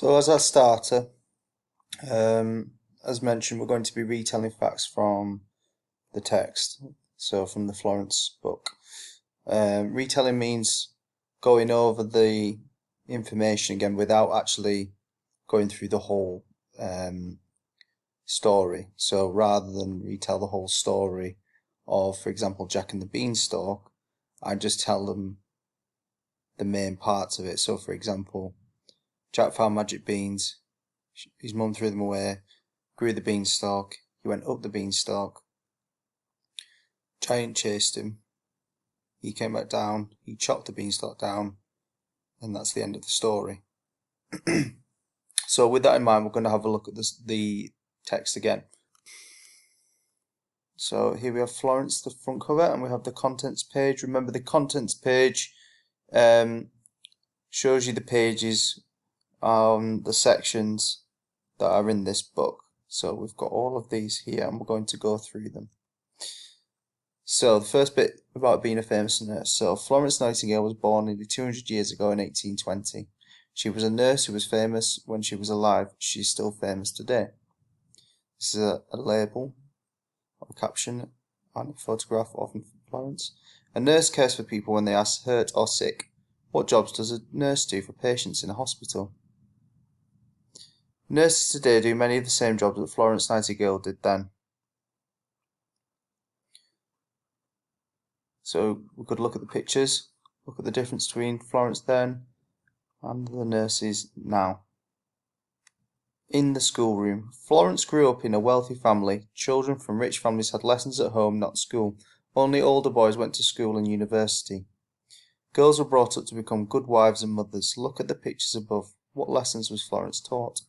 So as our starter, as mentioned, we're going to be retelling facts from the text, so from the Florence book. Retelling means going over the information again without actually going through the whole story. So rather than retell the whole story of, for example, Jack and the Beanstalk, I just tell them the main parts of it. So for example, Jack found magic beans, his mum threw them away, grew the beanstalk, he went up the beanstalk, giant chased him, he came back down, he chopped the beanstalk down, and that's the end of the story. So with that in mind, we're going to have a look at the text again. So here we have Florence, the front cover, and we have the contents page. Remember, the contents page shows you the pages, the sections that are in this book. So we've got all of these here, and we're going to go through them. So the first bit about being a famous nurse. So Florence Nightingale was born nearly 200 years ago in 1820. She was a nurse who was famous when she was alive. She's still famous today. This is a label, or a caption, and a photograph of Florence. A nurse cares for people when they are hurt or sick. What jobs does a nurse do for patients in a hospital? Nurses today do many of the same jobs that Florence Nightingale did then. So we could look at the pictures, look at the difference between Florence then and the nurses now. In the schoolroom. Florence grew up in a wealthy family. Children from rich families had lessons at home, not school. Only older boys went to school and university. Girls were brought up to become good wives and mothers. Look at the pictures above. What lessons was Florence taught?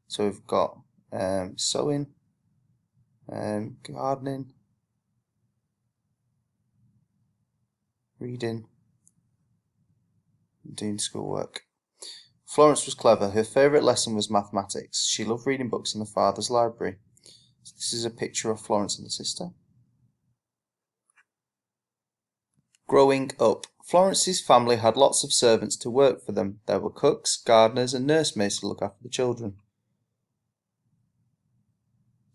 So we've got sewing, gardening, reading, and doing schoolwork. Florence was clever. Her favourite lesson was mathematics. She loved reading books in her father's library. So this is a picture of Florence and her sister. Growing up. Florence's family had lots of servants to work for them. There were cooks, gardeners, and nursemaids to look after the children.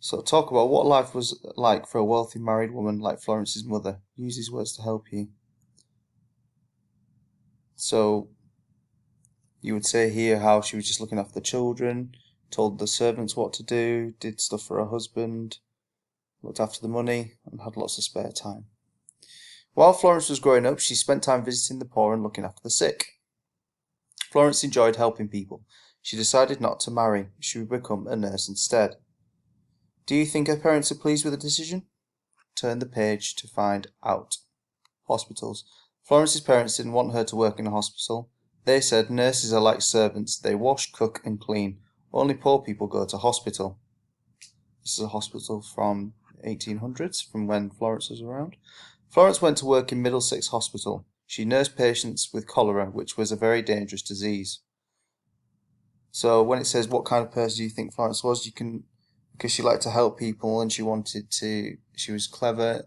So talk about what life was like for a wealthy married woman like Florence's mother. Use these words to help you. So you would say here how she was just looking after the children, told the servants what to do, did stuff for her husband, looked after the money, and had lots of spare time. While Florence was growing up, she spent time visiting the poor and looking after the sick. Florence enjoyed helping people. She decided not to marry. She would become a nurse instead. Do you think her parents are pleased with the decision? Turn the page to find out. Hospitals. Florence's parents didn't want her to work in a hospital. They said nurses are like servants. They wash, cook, and clean. Only poor people go to hospital. This is a hospital from 1800s, from when Florence was around. Florence went to work in Middlesex Hospital. She nursed patients with cholera, which was a very dangerous disease. So when it says what kind of person do you think Florence was, you can, because she liked to help people and she was clever,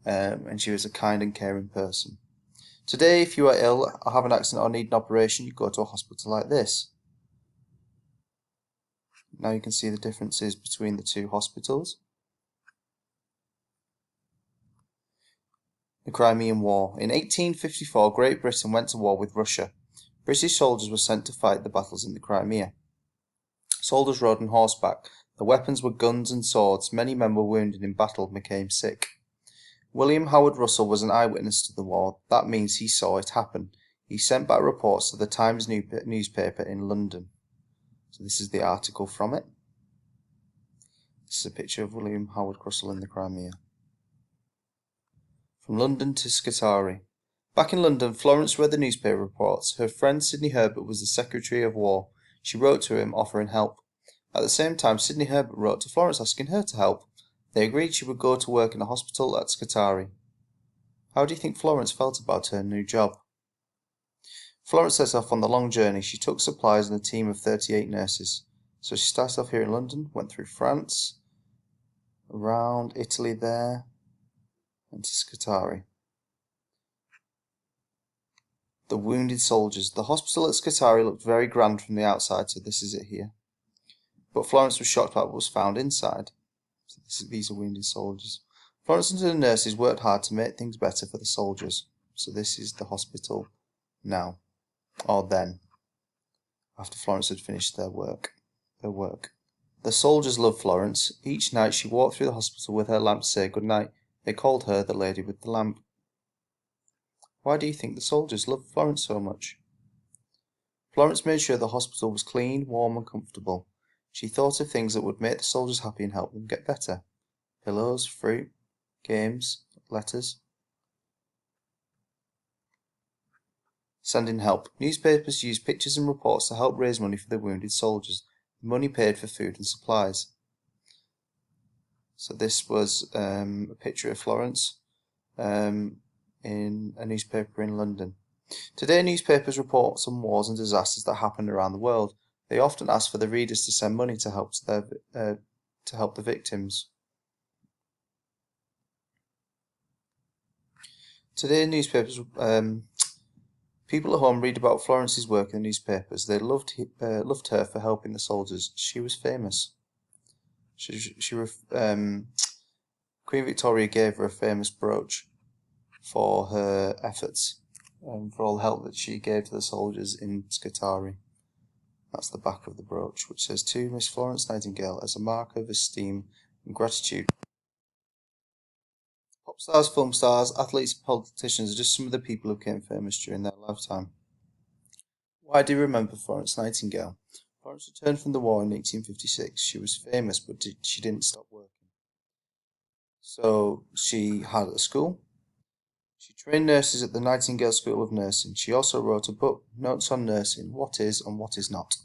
and she was a kind and caring person. Today, if you are ill or have an accident or need an operation, you go to a hospital like this. Now you can see the differences between the two hospitals. The Crimean War. In 1854, Great Britain went to war with Russia. British soldiers were sent to fight the battles in the Crimea. Soldiers rode on horseback. The weapons were guns and swords. Many men were wounded in battle and became sick. William Howard Russell was an eyewitness to the war. That means he saw it happen. He sent back reports to the Times newspaper in London. So this is the article from it. This is a picture of William Howard Russell in the Crimea. From London to Scutari. Back in London, Florence read the newspaper reports. Her friend Sidney Herbert was the Secretary of War. She wrote to him, offering help. At the same time, Sidney Herbert wrote to Florence asking her to help. They agreed she would go to work in a hospital at Scutari. How do you think Florence felt about her new job? Florence set off on the long journey. She took supplies and a team of 38 nurses. So she started off here in London, went through France, around Italy there, and to Scutari. The wounded soldiers. The hospital at Scutari looked very grand from the outside, so this is it here. But Florence was shocked by what was found inside. So these are wounded soldiers. Florence and the nurses worked hard to make things better for the soldiers. So this is the hospital now, or then, after Florence had finished their work. The soldiers loved Florence. Each night she walked through the hospital with her lamp to say good night. They called her the lady with the lamp. Why do you think the soldiers loved Florence so much? Florence made sure the hospital was clean, warm and comfortable. She thought of things that would make the soldiers happy and help them get better. Pillows, fruit, games, letters. Sending help. Newspapers used pictures and reports to help raise money for the wounded soldiers. The money paid for food and supplies. So this was a picture of Florence in a newspaper in London. Today newspapers report on wars and disasters that happened around the world. They often ask for the readers to send money to help the victims. Today newspapers, people at home read about Florence's work in the newspapers. They loved her for helping the soldiers. She was famous. Queen Victoria gave her a famous brooch for her efforts and for all the help that she gave to the soldiers in Scutari. That's the back of the brooch, which says, "To Miss Florence Nightingale, as a mark of esteem and gratitude." Pop stars, film stars, athletes and politicians are just some of the people who became famous during their lifetime. Why do you remember Florence Nightingale? Florence returned from the war in 1856. She was famous, but she didn't stop working. So she had a school. She trained nurses at the Nightingale School of Nursing. She also wrote a book, Notes on Nursing, What Is and What Is Not.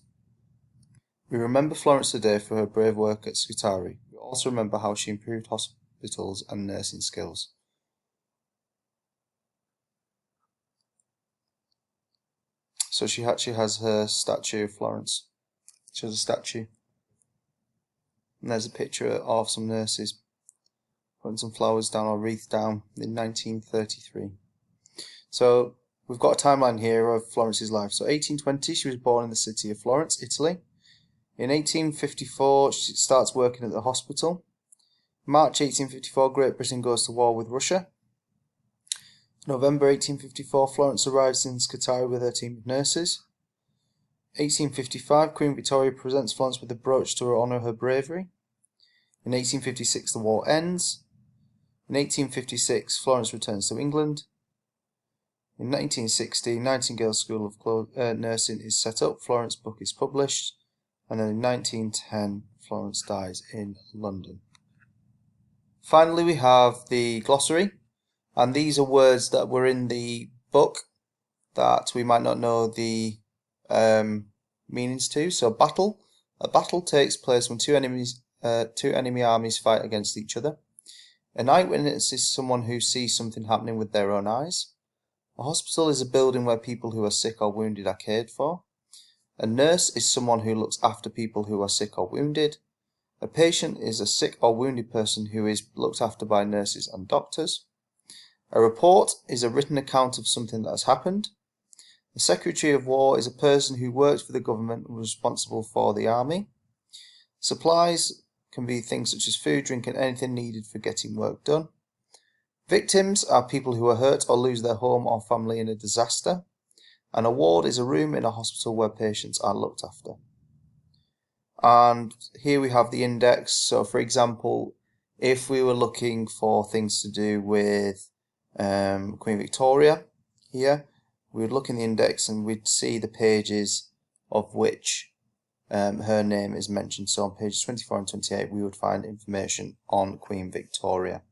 We remember Florence today for her brave work at Scutari. We also remember how she improved hospitals and nursing skills. So she actually has her statue of Florence. She has a statue. And there's a picture of some nurses putting some flowers down or wreath down in 1933. So we've got a timeline here of Florence's life. So 1820, she was born in the city of Florence, Italy. In 1854, she starts working at the hospital. March 1854, Great Britain goes to war with Russia. November 1854, Florence arrives in Scutari with her team of nurses. 1855, Queen Victoria presents Florence with a brooch to honour her bravery. In 1856, the war ends. In 1856, Florence returns to England. In 1960, Nightingale School of Nursing is set up. Florence's book is published. And then in 1910, Florence dies in London. Finally, we have the glossary. And these are words that were in the book that we might not know the meanings to. So battle. A battle takes place when two enemy armies fight against each other. An eyewitness is someone who sees something happening with their own eyes. A hospital is a building where people who are sick or wounded are cared for. A nurse is someone who looks after people who are sick or wounded. A patient is a sick or wounded person who is looked after by nurses and doctors. A report is a written account of something that has happened. The Secretary of War is a person who works for the government and was responsible for the army. Supplies can be things such as food, drink and anything needed for getting work done. Victims are people who are hurt or lose their home or family in a disaster. An ward is a room in a hospital where patients are looked after. And here we have the index. So for example, if we were looking for things to do with Queen Victoria here, we would look in the index and we'd see the pages of which her name is mentioned. So on pages 24 and 28 we would find information on Queen Victoria.